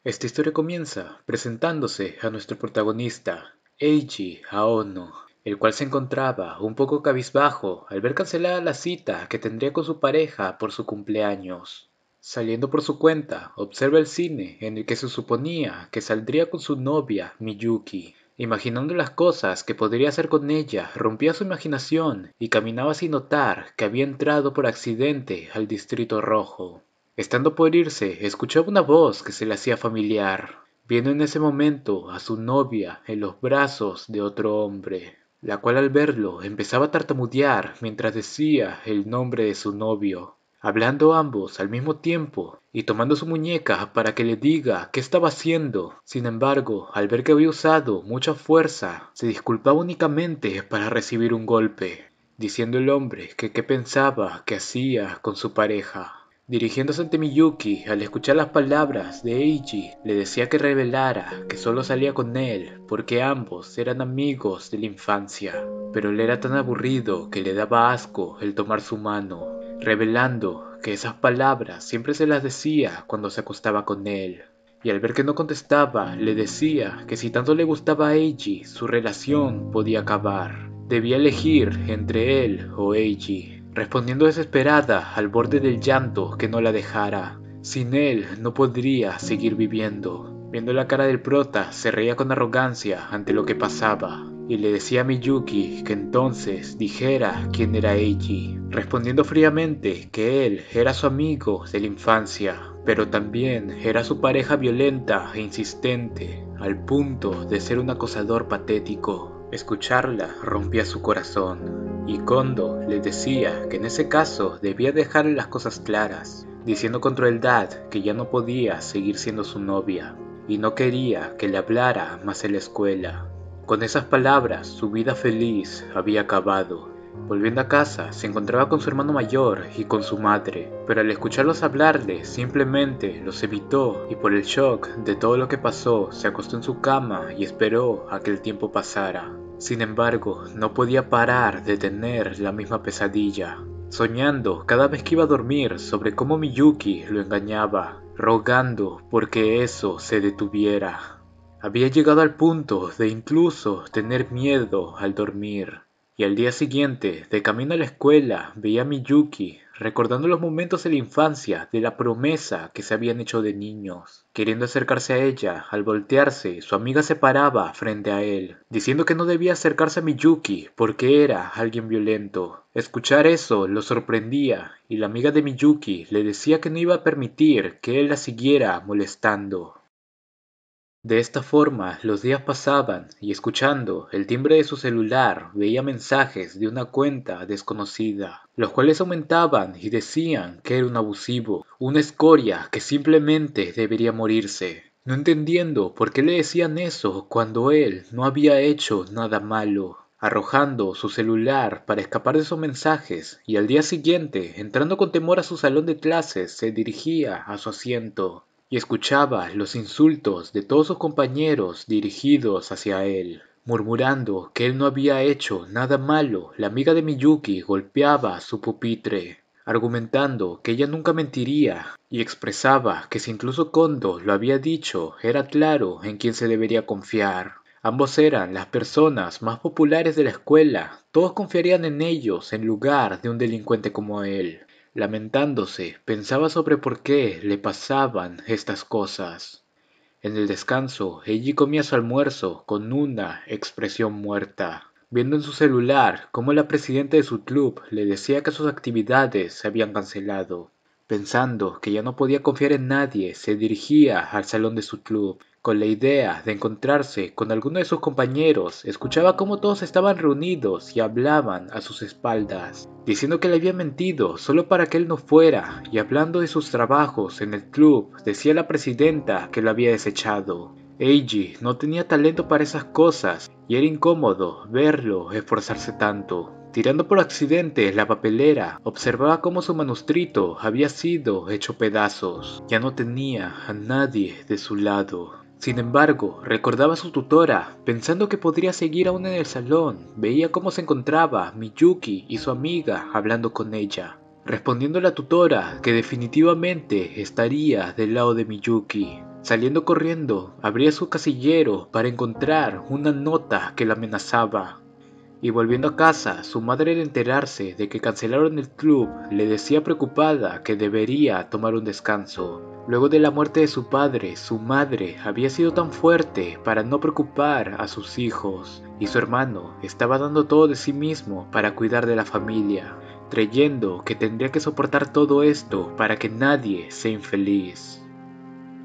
Esta historia comienza presentándose a nuestro protagonista, Eiji Aono, el cual se encontraba un poco cabizbajo al ver cancelada la cita que tendría con su pareja por su cumpleaños. Saliendo por su cuenta, observa el cine en el que se suponía que saldría con su novia, Miyuki. Imaginando las cosas que podría hacer con ella, rompía su imaginación y caminaba sin notar que había entrado por accidente al Distrito Rojo. Estando por irse, escuchaba una voz que se le hacía familiar, viendo en ese momento a su novia en los brazos de otro hombre, la cual al verlo empezaba a tartamudear mientras decía el nombre de su novio, hablando ambos al mismo tiempo y tomando su muñeca para que le diga qué estaba haciendo. Sin embargo, al ver que había usado mucha fuerza, se disculpaba únicamente para recibir un golpe, diciendo el hombre que qué pensaba que hacía con su pareja. Dirigiéndose ante Miyuki, al escuchar las palabras de Eiji, le decía que revelara que solo salía con él porque ambos eran amigos de la infancia, pero él era tan aburrido que le daba asco el tomar su mano, revelando que esas palabras siempre se las decía cuando se acostaba con él. Y al ver que no contestaba, le decía que si tanto le gustaba a Eiji, su relación podía acabar. Debía elegir entre él o Eiji, respondiendo desesperada al borde del llanto que no la dejara. Sin él no podría seguir viviendo. Viendo la cara del prota, se reía con arrogancia ante lo que pasaba, y le decía a Miyuki que entonces dijera quién era Eiji, respondiendo fríamente que él era su amigo de la infancia, pero también era su pareja violenta e insistente, al punto de ser un acosador patético. Escucharla rompía su corazón, y Kondo le decía que en ese caso debía dejarle las cosas claras, diciendo con crueldad que ya no podía seguir siendo su novia, y no quería que le hablara más en la escuela. Con esas palabras, su vida feliz había acabado. Volviendo a casa, se encontraba con su hermano mayor y con su madre, pero al escucharlos hablarle, simplemente los evitó y por el shock de todo lo que pasó, se acostó en su cama y esperó a que el tiempo pasara. Sin embargo, no podía parar de tener la misma pesadilla, soñando cada vez que iba a dormir sobre cómo Miyuki lo engañaba, rogando porque eso se detuviera. Había llegado al punto de incluso tener miedo al dormir. Y al día siguiente, de camino a la escuela, veía a Miyuki, recordando los momentos de la infancia, de la promesa que se habían hecho de niños. Queriendo acercarse a ella, al voltearse, su amiga se paraba frente a él, diciendo que no debía acercarse a Miyuki porque era alguien violento. Escuchar eso lo sorprendía, y la amiga de Miyuki le decía que no iba a permitir que él la siguiera molestando. De esta forma los días pasaban y escuchando el timbre de su celular veía mensajes de una cuenta desconocida, los cuales aumentaban y decían que era un abusivo, una escoria que simplemente debería morirse, no entendiendo por qué le decían eso cuando él no había hecho nada malo. Arrojando su celular para escapar de esos mensajes y al día siguiente, entrando con temor a su salón de clases, se dirigía a su asiento y escuchaba los insultos de todos sus compañeros dirigidos hacia él. Murmurando que él no había hecho nada malo, la amiga de Miyuki golpeaba su pupitre, argumentando que ella nunca mentiría, y expresaba que si incluso Kondo lo había dicho, era claro en quién se debería confiar. Ambos eran las personas más populares de la escuela, todos confiarían en ellos en lugar de un delincuente como él. Lamentándose, pensaba sobre por qué le pasaban estas cosas. En el descanso, Eiji comía su almuerzo con una expresión muerta, viendo en su celular cómo la presidenta de su club le decía que sus actividades se habían cancelado. Pensando que ya no podía confiar en nadie, se dirigía al salón de su club, con la idea de encontrarse con alguno de sus compañeros. Escuchaba cómo todos estaban reunidos y hablaban a sus espaldas, diciendo que le había mentido solo para que él no fuera, y hablando de sus trabajos en el club, decía la presidenta que lo había desechado. Eiji no tenía talento para esas cosas, y era incómodo verlo esforzarse tanto. Tirando por accidente la papelera, observaba cómo su manuscrito había sido hecho pedazos. Ya no tenía a nadie de su lado. Sin embargo, recordaba a su tutora, pensando que podría seguir aún en el salón. Veía cómo se encontraba Miyuki y su amiga hablando con ella, respondiendo a la tutora que definitivamente estaría del lado de Miyuki. Saliendo corriendo, abría su casillero para encontrar una nota que la amenazaba. Y volviendo a casa, su madre al enterarse de que cancelaron el club, le decía preocupada que debería tomar un descanso. Luego de la muerte de su padre, su madre había sido tan fuerte para no preocupar a sus hijos, y su hermano estaba dando todo de sí mismo para cuidar de la familia, creyendo que tendría que soportar todo esto para que nadie sea infeliz.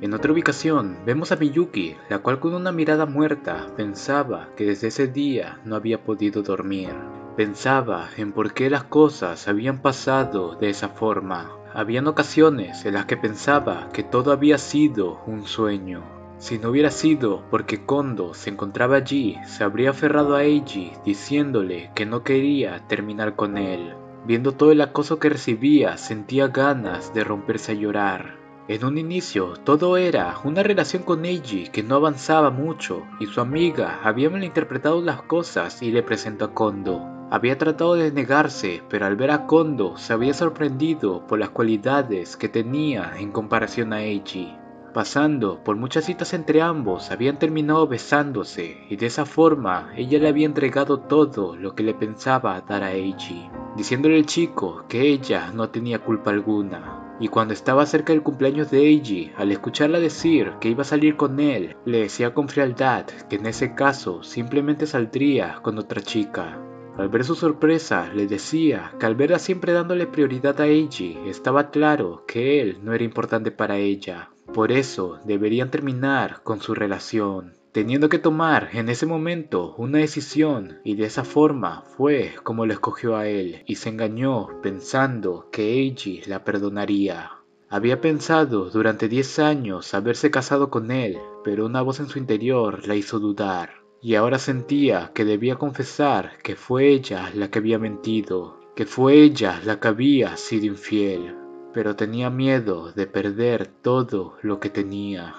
En otra ubicación, vemos a Miyuki, la cual con una mirada muerta pensaba que desde ese día no había podido dormir. Pensaba en por qué las cosas habían pasado de esa forma. Habían ocasiones en las que pensaba que todo había sido un sueño. Si no hubiera sido porque Kondo se encontraba allí, se habría aferrado a Eiji diciéndole que no quería terminar con él. Viendo todo el acoso que recibía, sentía ganas de romperse a llorar. En un inicio, todo era una relación con Eiji que no avanzaba mucho, y su amiga había malinterpretado las cosas y le presentó a Kondo. Había tratado de negarse, pero al ver a Kondo se había sorprendido por las cualidades que tenía en comparación a Eiji. Pasando por muchas citas entre ambos, habían terminado besándose, y de esa forma ella le había entregado todo lo que le pensaba dar a Eiji, diciéndole al chico que ella no tenía culpa alguna. Y cuando estaba cerca del cumpleaños de Eiji, al escucharla decir que iba a salir con él, le decía con frialdad que en ese caso simplemente saldría con otra chica. Al ver su sorpresa, le decía que al verla siempre dándole prioridad a Eiji, estaba claro que él no era importante para ella. Por eso deberían terminar con su relación, teniendo que tomar en ese momento una decisión, y de esa forma fue como lo escogió a él y se engañó pensando que Eiji la perdonaría. Había pensado durante 10 años haberse casado con él, pero una voz en su interior la hizo dudar, y ahora sentía que debía confesar que fue ella la que había mentido, que fue ella la que había sido infiel, pero tenía miedo de perder todo lo que tenía.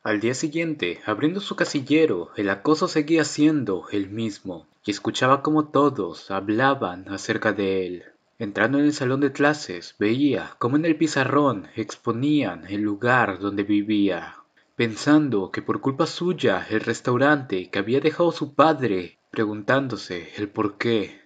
Al día siguiente, abriendo su casillero, el acoso seguía siendo el mismo, y escuchaba como todos hablaban acerca de él. Entrando en el salón de clases, veía cómo en el pizarrón exponían el lugar donde vivía, pensando que por culpa suya el restaurante que había dejado su padre, preguntándose el por qué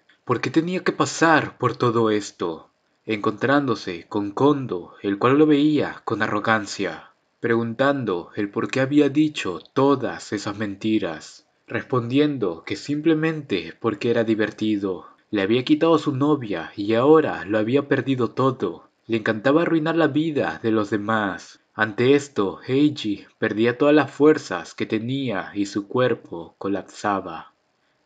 tenía que pasar por todo esto, encontrándose con Kondo, el cual lo veía con arrogancia, preguntando el por qué había dicho todas esas mentiras, respondiendo que simplemente porque era divertido. Le había quitado a su novia y ahora lo había perdido todo. Le encantaba arruinar la vida de los demás. Ante esto, Eiji perdía todas las fuerzas que tenía y su cuerpo colapsaba.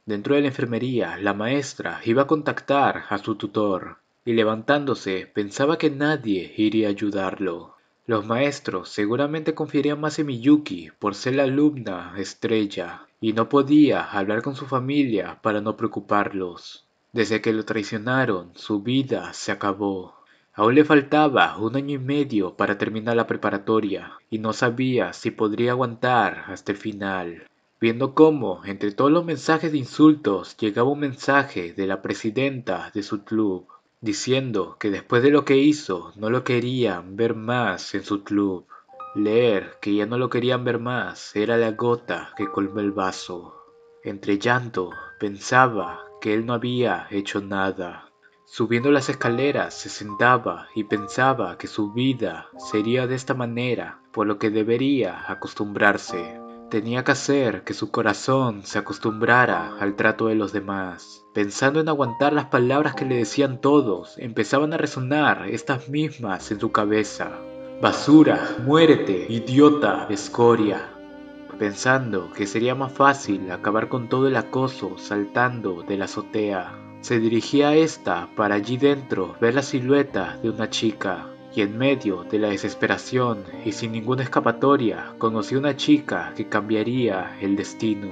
Dentro de la enfermería, la maestra iba a contactar a su tutor, y levantándose pensaba que nadie iría a ayudarlo. Los maestros seguramente confiarían más en Miyuki por ser la alumna estrella, y no podía hablar con su familia para no preocuparlos. Desde que lo traicionaron, su vida se acabó. Aún le faltaba 1 año y medio para terminar la preparatoria, y no sabía si podría aguantar hasta el final. Viendo cómo, entre todos los mensajes de insultos, llegaba un mensaje de la presidenta de su club, diciendo que después de lo que hizo, no lo querían ver más en su club. Leer que ya no lo querían ver más era la gota que colmó el vaso. Entre llanto, pensaba que él no había hecho nada. Subiendo las escaleras, se sentaba y pensaba que su vida sería de esta manera, por lo que debería acostumbrarse. Tenía que hacer que su corazón se acostumbrara al trato de los demás. Pensando en aguantar las palabras que le decían todos, empezaban a resonar estas mismas en su cabeza. Basura, muérete, idiota, escoria. Pensando que sería más fácil acabar con todo el acoso saltando de la azotea, se dirigía a esta para allí dentro ver la silueta de una chica, y en medio de la desesperación y sin ninguna escapatoria, conoció una chica que cambiaría el destino.